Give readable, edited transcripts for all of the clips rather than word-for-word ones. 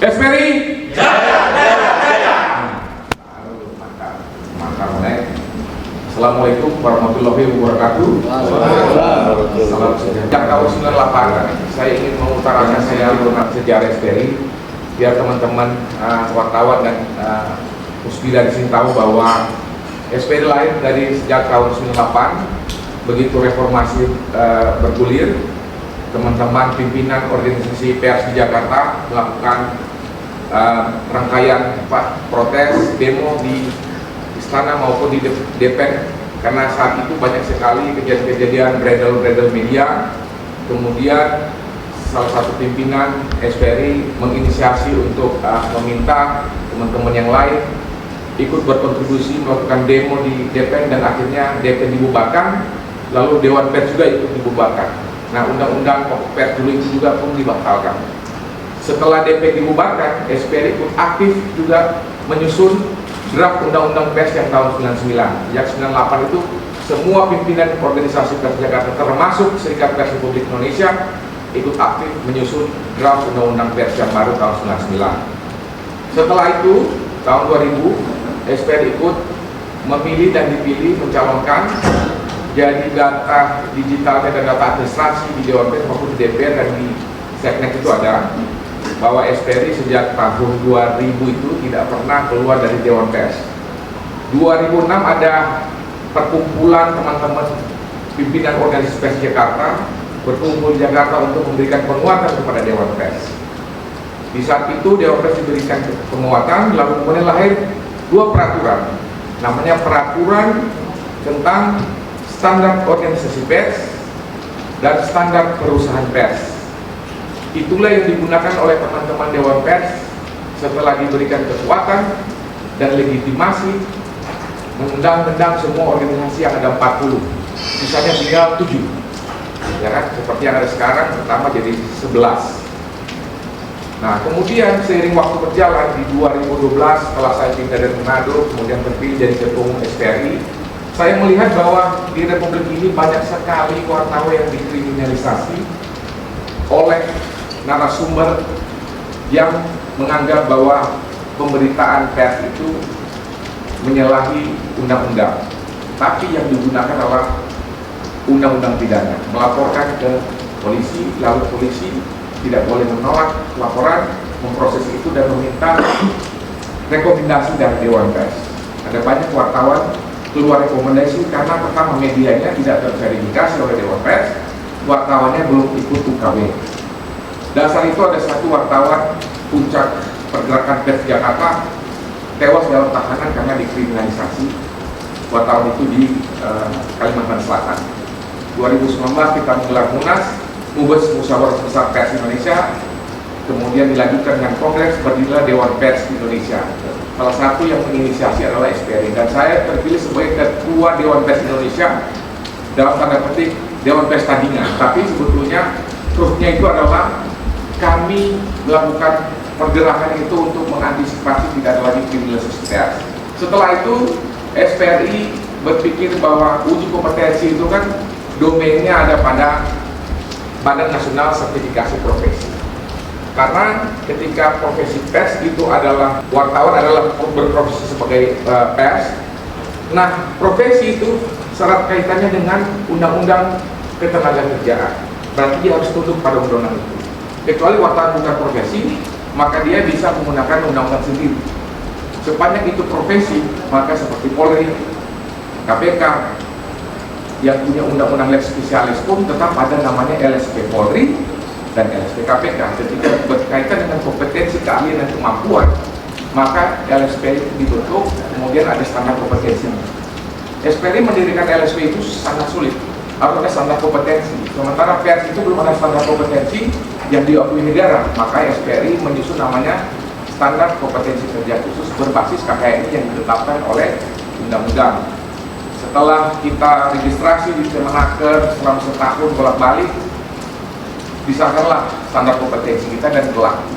SPRI Jaya, jaya, jaya. Mantap. Assalamualaikum warahmatullahi wabarakatuh. Salam sejahtera. Tahun 98 saya ingin mengutarakan sejarah SPRI biar teman-teman wartawan dan Musbida di sini tahu bahwa SPRI lahir dari sejak tahun 98. Begitu reformasi bergulir, teman-teman pimpinan organisasi pers di Jakarta melakukan rangkaian protes demo di istana maupun di DPR, karena saat itu banyak sekali kejadian-kejadian beredar media. Kemudian salah satu pimpinan SPRI menginisiasi untuk meminta teman-teman yang lain ikut berkontribusi melakukan demo di DPR, dan akhirnya DPR dibubarkan, lalu Dewan Pers juga ikut dibubarkan. Nah, undang-undang pokok pers dulu itu juga pun dibatalkan. Setelah DPR dibubarkan, SPRI ikut aktif juga menyusun draft undang-undang pers yang tahun 99. Sejak 98 itu semua pimpinan organisasi pers Jakarta termasuk Serikat Pers Republik Indonesia ikut aktif menyusun draft undang-undang pers yang baru tahun 99. Setelah itu tahun 2000 SPRI ikut memilih dan dipilih mencalonkan jadi data digitalnya dan data administrasi di Dewan Pers maupun di DPR dan di Seknek itu ada bahwa SPRI sejak tahun 2000 itu tidak pernah keluar dari Dewan Pers. 2006 ada perkumpulan teman-teman pimpinan organisasi pers Jakarta berkumpul di Jakarta untuk memberikan penguatan kepada Dewan Pers. Di saat itu Dewan Pers diberikan penguatan, lalu kemudian lahir dua peraturan, namanya peraturan tentang standar organisasi pers dan standar perusahaan pers. Itulah yang digunakan oleh teman-teman Dewan Pers setelah diberikan kekuatan dan legitimasi menendang semua organisasi yang ada 40, sisanya tinggal 7, ya kan? Seperti yang ada sekarang, pertama jadi 11. Nah, kemudian seiring waktu berjalan di 2012 setelah saya pindah dari Manado kemudian terpilih jadi ketua umum SPRI, saya melihat bahwa di Republik ini banyak sekali wartawan yang dikriminalisasi oleh narasumber yang menganggap bahwa pemberitaan pers itu menyalahi undang-undang, tapi yang digunakan adalah undang-undang pidana, melaporkan ke polisi, lalu polisi tidak boleh menolak laporan, memproses itu dan meminta rekomendasi dari Dewan Pers. Ada banyak wartawan keluar rekomendasi karena pertama medianya tidak terverifikasi oleh Dewan Pers, wartawannya belum ikut UKW. Dasar itu ada satu wartawan puncak pergerakan pers Jakarta tewas dalam tahanan karena dikriminalisasi. Wartawan itu di Kalimantan Selatan. 2019 kita menggelar Munas, Musyawarah Besar Pers Indonesia, kemudian dilanjutkan dengan Kongres, berdirilah Dewan Pers Indonesia. Salah satu yang menginisiasi adalah SPRI, dan saya terpilih sebagai ketua Dewan Pers Indonesia dalam tanda petik Dewan Pers tandingan, tapi sebetulnya terusnya itu adalah kami melakukan pergerakan itu untuk mengantisipasi tidak ada lagi kriminalisasi pers. Setelah itu SPRI berpikir bahwa uji kompetensi itu kan domainnya ada pada Badan Nasional Sertifikasi Profesi. Karena ketika profesi pers itu adalah wartawan adalah berprofesi sebagai pers. Nah, profesi itu syarat kaitannya dengan undang-undang ketenagakerjaan. Berarti dia harus tunduk pada undang-undang itu. Kecuali wartawan bukan profesi, maka dia bisa menggunakan undang-undang sendiri. Sepanjang itu profesi, maka seperti Polri, KPK, yang punya undang-undang lex spesialis pun tetap ada namanya LSP Polri dan LSP KPK. Ketika berkaitan dengan kompetensi, keahlian dan kemampuan, maka LSP itu dibentuk, kemudian ada standar kompetensinya. SPRI mendirikan LSP itu sangat sulit, harus ada standar kompetensi. Sementara pers itu belum ada standar kompetensi yang diakui negara, maka SPRI menyusun namanya standar kompetensi kerja khusus berbasis KKRI yang ditetapkan oleh undang-undang. Setelah kita registrasi di Kemenaker selama setahun bolak-balik, disahkanlah standar kompetensi kita dan berlaku.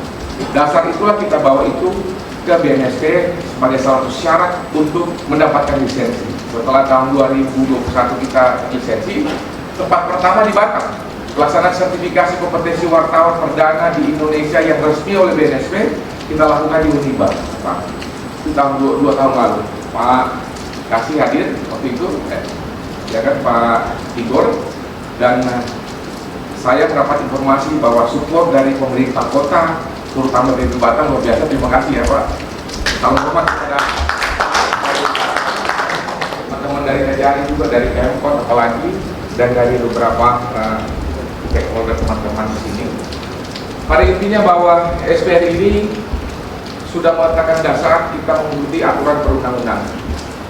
Dasar itulah kita bawa itu ke BNSP sebagai salah satu syarat untuk mendapatkan lisensi. Setelah tahun 2021 kita lisensi, tempat pertama di Batam. Pelaksanaan sertifikasi kompetensi wartawan perdana di Indonesia yang resmi oleh BNSP kita lakukan di Uniba, Pak. Itu tahun 2 tahun lalu. Pak Kasih hadir waktu itu, ya kan, Pak Igor, dan saya mendapat informasi bahwa support dari pemerintah kota, terutama dari Batam, luar biasa. Terima kasih ya Pak. Salam hormat kepada teman-teman dari Kejari juga, dari Pemkot apalagi, dan dari beberapa stakeholder teman-teman di sini. Pada intinya bahwa SPR ini sudah meletakkan dasar kita mengikuti aturan perundang-undangan.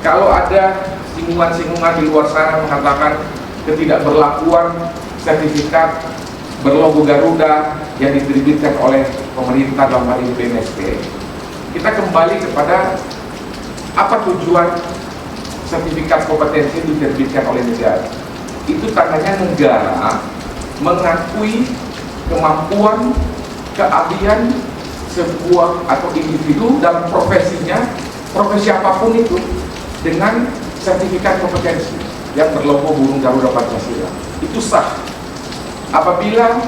Kalau ada singgungan-singgungan di luar sana mengatakan ketidakberlakuan sertifikat berlogo Garuda yang diterbitkan oleh pemerintah dalam hal ini BNSP, kita kembali kepada apa tujuan sertifikat kompetensi diterbitkan oleh negara. Itu tandanya negara mengakui kemampuan, keahlian sebuah atau individu dalam profesinya, profesi apapun itu, dengan sertifikat kompetensi yang berlogo burung Garuda Pancasila. Itu sah. Apabila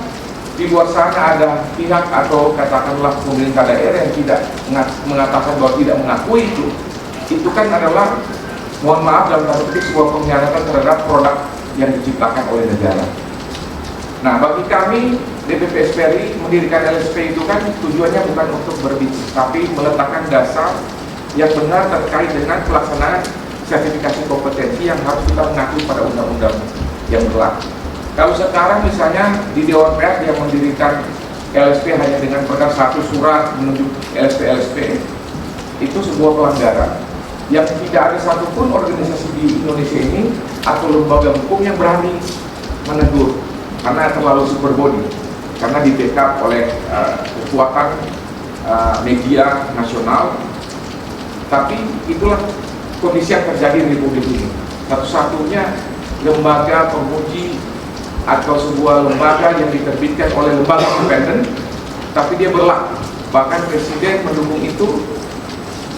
di luar sana ada pihak atau katakanlah pemerintah daerah yang tidak mengatakan bahwa tidak mengakui itu kan adalah, mohon maaf dalam tanda petik, sebuah pengkhianatan terhadap produk yang diciptakan oleh negara. Nah, bagi kami DPP SPRI mendirikan LSP itu kan tujuannya bukan untuk berbisnis, tapi meletakkan dasar yang benar terkait dengan pelaksanaan sertifikasi kompetensi yang harus kita mengakui pada undang-undang yang berlaku. Kalau sekarang misalnya di Dewan Pers yang mendirikan LSP hanya dengan berkas satu surat menunjuk LSP, itu sebuah pelanggaran yang tidak ada satupun organisasi di Indonesia ini atau lembaga hukum yang berani menegur, karena terlalu super body, karena di backup oleh kekuatan media nasional. Tapi itulah kondisi yang terjadi di Republik ini. Satu-satunya lembaga penguji atau sebuah lembaga yang diterbitkan oleh lembaga independen, tapi dia berlaku. Bahkan Presiden mendukung itu,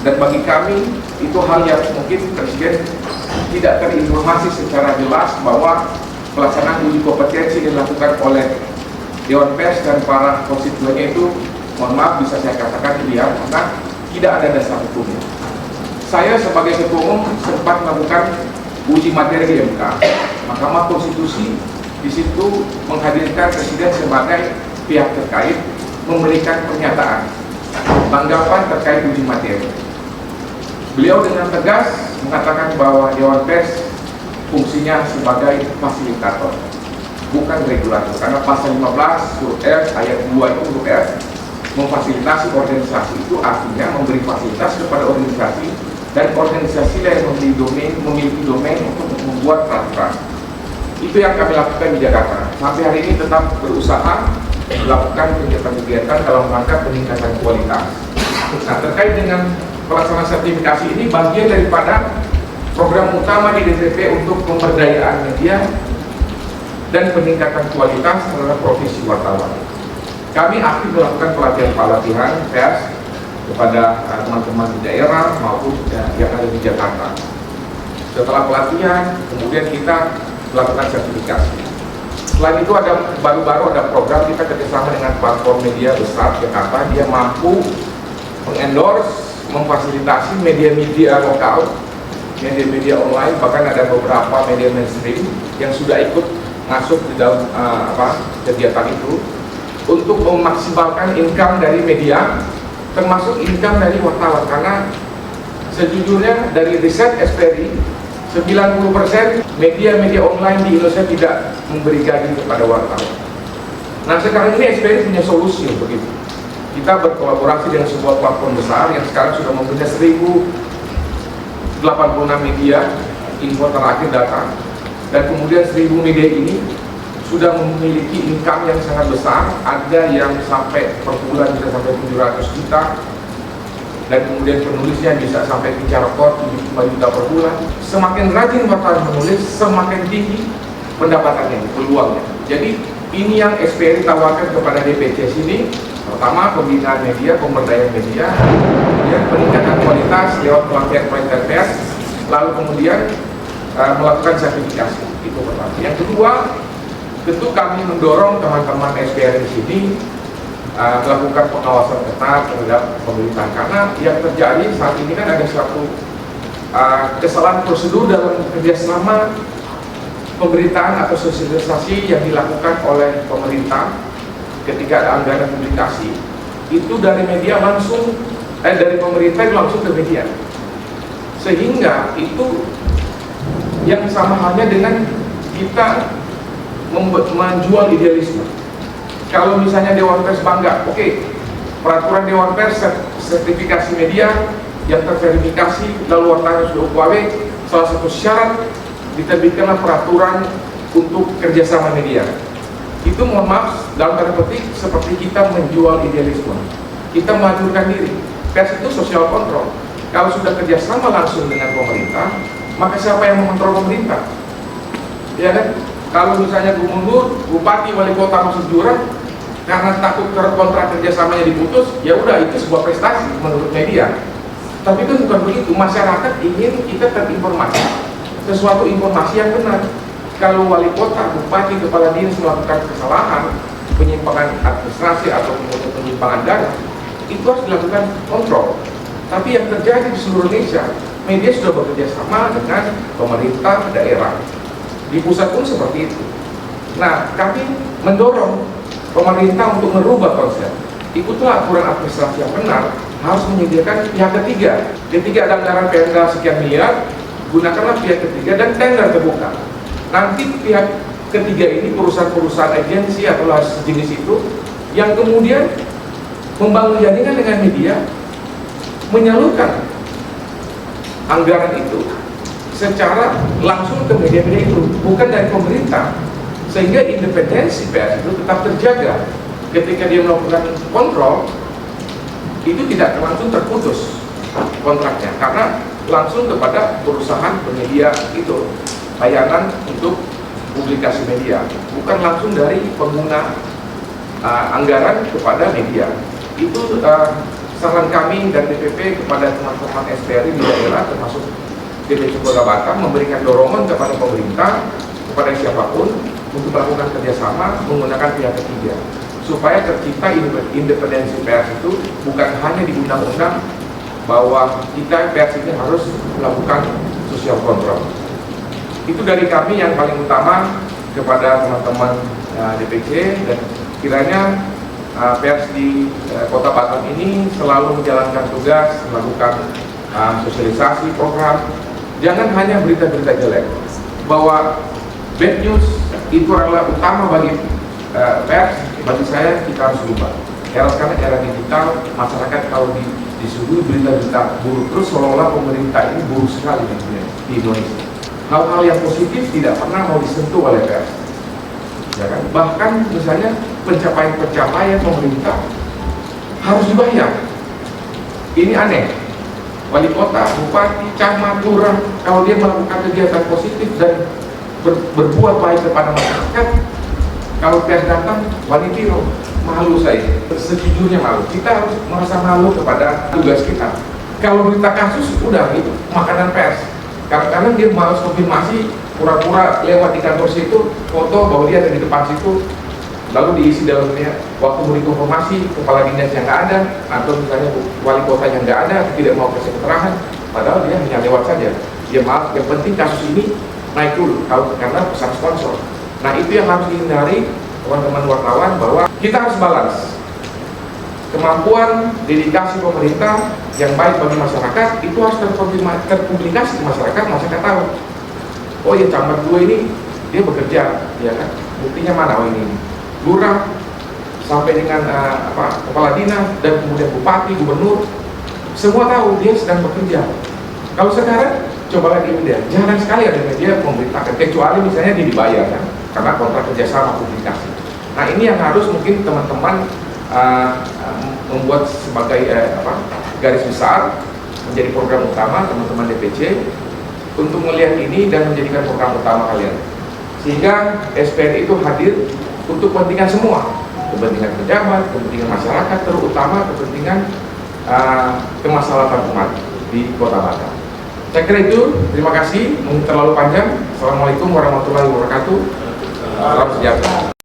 dan bagi kami itu hal yang mungkin Presiden tidak terinformasi secara jelas bahwa pelaksanaan uji kompetensi dilakukan oleh Dewan Pers dan para konstituennya itu, mohon maaf bisa saya katakan liar, karena tidak ada dasar hukumnya. Saya sebagai Ketua Umum sempat melakukan uji materi di MK. Mahkamah Konstitusi di situ menghadirkan Presiden sebagai pihak terkait, memberikan pernyataan tanggapan terkait uji materi. Beliau dengan tegas mengatakan bahwa Dewan Pers fungsinya sebagai fasilitator, bukan regulator, karena pasal 15 huruf F ayat 2 itu huruf F memfasilitasi organisasi, itu artinya memberi fasilitas kepada organisasi, dan organisasi yang memiliki domain untuk membuat peraturan. Itu yang kami lakukan di Jakarta. Sampai hari ini tetap berusaha melakukan kegiatan-kegiatan dalam rangka peningkatan kualitas. Nah, terkait dengan pelaksanaan sertifikasi ini bagian daripada program utama di DPP untuk pemberdayaan media dan peningkatan kualitas terhadap profesi wartawan. Kami aktif melakukan pelatihan pers kepada teman-teman di daerah maupun yang ada di Jakarta. Setelah pelatihan, kemudian kita melakukan sertifikasi. Selain itu baru-baru ada program kita kerjasama dengan platform media besar Jakarta. Dia mampu mengendorse, memfasilitasi media-media lokal, media-media online, bahkan ada beberapa media mainstream yang sudah ikut masuk di dalam kegiatan itu untuk memaksimalkan income dari media, termasuk income dari wartawan. Karena sejujurnya dari riset SPRI, 90% media-media online di Indonesia tidak memberi gaji kepada wartawan. Nah, sekarang ini SPRI punya solusi begitu. Kita berkolaborasi dengan sebuah platform besar yang sekarang sudah mempunyai 1086 media, info terakhir data, dan kemudian 1000 media ini sudah memiliki income yang sangat besar. Ada yang sampai per bulan bisa sampai 700 juta, dan kemudian penulisnya bisa sampai bicara rekor 75 juta per bulan. Semakin rajin wartawan menulis, semakin tinggi pendapatannya, peluangnya. Jadi ini yang SPRI tawarkan kepada DPC sini. Pertama, pembinaan media, pemberdayaan media, kemudian peningkatan kualitas lewat pelatihan pers, lalu kemudian melakukan sertifikasi. Itu pertama. Yang kedua, tentu kami mendorong teman-teman SPRI di sini melakukan pengawasan ketat terhadap pemerintah, karena yang terjadi saat ini kan ada suatu kesalahan prosedur dalam kerjasama pemberitaan atau sosialisasi yang dilakukan oleh pemerintah ketika ada anggaran publikasi itu dari media langsung dari pemerintah langsung ke media, sehingga itu yang sama halnya dengan kita menjual idealisme. Kalau misalnya Dewan Pers bangga, oke, peraturan Dewan Pers sertifikasi media yang terverifikasi lalu wartawan sudah UKW, salah satu syarat diterbitkanlah peraturan untuk kerjasama media. Itu mohon maaf dalam tanda petik seperti kita menjual idealisme, kita mengajurkan diri. Pers itu social control. Kalau sudah kerjasama langsung dengan pemerintah, maka siapa yang mengontrol pemerintah? Ya kan? Kalau misalnya gubernur, bupati, wali kota masuk jurang karena takut kontrak kerjasamanya diputus, ya udah itu sebuah prestasi menurut media. Tapi kan bukan begitu. Masyarakat ingin kita terinformasi, sesuatu informasi yang benar. Kalau wali kota, bupati, kepala dinas melakukan kesalahan, penyimpangan administrasi atau penyimpangan dana, itu harus dilakukan kontrol. Tapi yang terjadi di seluruh Indonesia, media sudah bekerja sama dengan pemerintah daerah. Di pusat pun seperti itu. Nah, kami mendorong pemerintah untuk merubah konsep. Ikutlah aturan administrasi yang benar, harus menyediakan pihak ketiga. Ketika ada anggaran Pemda sekian miliar, gunakanlah pihak ketiga dan tender terbuka. Nanti pihak ketiga ini perusahaan-perusahaan agensi atau sejenis itu yang kemudian membangun jaringan dengan media, menyalurkan anggaran itu secara langsung ke media-media itu, bukan dari pemerintah, sehingga independensi pers itu tetap terjaga. Ketika dia melakukan kontrol, itu tidak langsung terputus kontraknya, karena langsung kepada perusahaan penyedia itu layanan untuk publikasi media, bukan langsung dari pengguna anggaran kepada media. Itu saran kami dan DPP kepada teman-teman SPRI di daerah, termasuk DPC Kota Batam, memberikan dorongan kepada pemerintah, kepada siapapun untuk melakukan kerjasama menggunakan pihak ketiga, supaya tercipta independensi pers itu bukan hanya di undang-undang bahwa kita pers ini harus melakukan social control. Itu dari kami yang paling utama kepada teman-teman DPC, dan kiranya pers di Kota Batam ini selalu menjalankan tugas, melakukan sosialisasi program. Jangan hanya berita-berita jelek, bahwa bad news itu adalah utama bagi pers. Bagi saya kita harus berubah. Era sekarang era digital, masyarakat kalau disuguhi berita-berita buruk terus, seolah-olah pemerintah ini buruk sekali di Indonesia. Hal-hal yang positif tidak pernah mau disentuh oleh pers, ya kan? Bahkan misalnya pencapaian pemerintah harus dibayar. Ini aneh. Wali kota, bupati, camat, lurah, kalau dia melakukan kegiatan positif dan berbuat baik kepada masyarakat, kalau pers datang, wali biro, malu saya. Sejujurnya malu. Kita harus merasa malu kepada tugas kita. Kalau berita kasus, udah itu makanan pers. Karena dia malas konfirmasi, pura-pura lewat di kantor situ, foto bahwa dia ada di depan situ, lalu diisi dalamnya waktu beri konfirmasi kepala dinas yang nggak ada, atau misalnya wali kota yang nggak ada, tidak mau kasih keterangan, padahal dia hanya lewat saja. Dia maaf, yang penting kasus ini naik dulu karena pesan sponsor. Nah, itu yang harus dihindari teman-teman wartawan, bahwa kita harus balance. Kemampuan dedikasi pemerintah yang baik bagi masyarakat itu harus terpublikasi ke masyarakat tahu. Oh ya, camat gue ini dia bekerja, ya kan? Buktinya mana? Oh ini lurah sampai dengan kepala dinas dan kemudian bupati, gubernur, semua tahu dia sedang bekerja. Kalau sekarang coba lagi media, jarang sekali ada media memberitakan, kecuali misalnya dia dibayar kan, karena kontrak kerjasama publikasi. Nah, ini yang harus mungkin teman-teman membuat sebagai garis besar menjadi program utama teman-teman DPC untuk melihat ini dan menjadikan program utama kalian, sehingga SPRI itu hadir untuk kepentingan semua, kepentingan pejabat, kepentingan masyarakat, terutama kepentingan kemaslahatan umat di Kota Batam. Saya kira itu. Terima kasih, mungkin terlalu panjang. Assalamualaikum warahmatullahi wabarakatuh. Salam sejahtera.